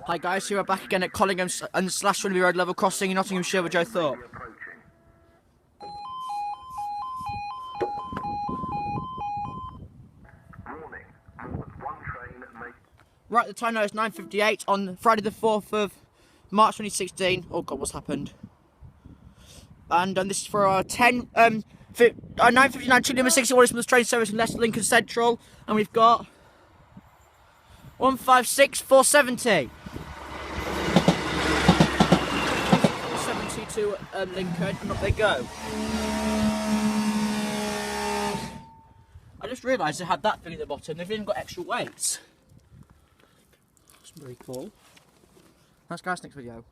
Hi guys, here we're back again at Collingham and slash Swinderby Road level crossing in Nottinghamshire with Joe Thorpe. Right, the time now is 9:58 on Friday the 4th of March 2016. Oh god, what's happened? And this is for our 9:59 tune number 61 from the train service in Leicester Lincoln Central, and we've got 156,470. 470 to Lincoln, and up they go. I just realised they had that thing at the bottom. They've even got extra weights. That's very cool. Thanks guys, next video.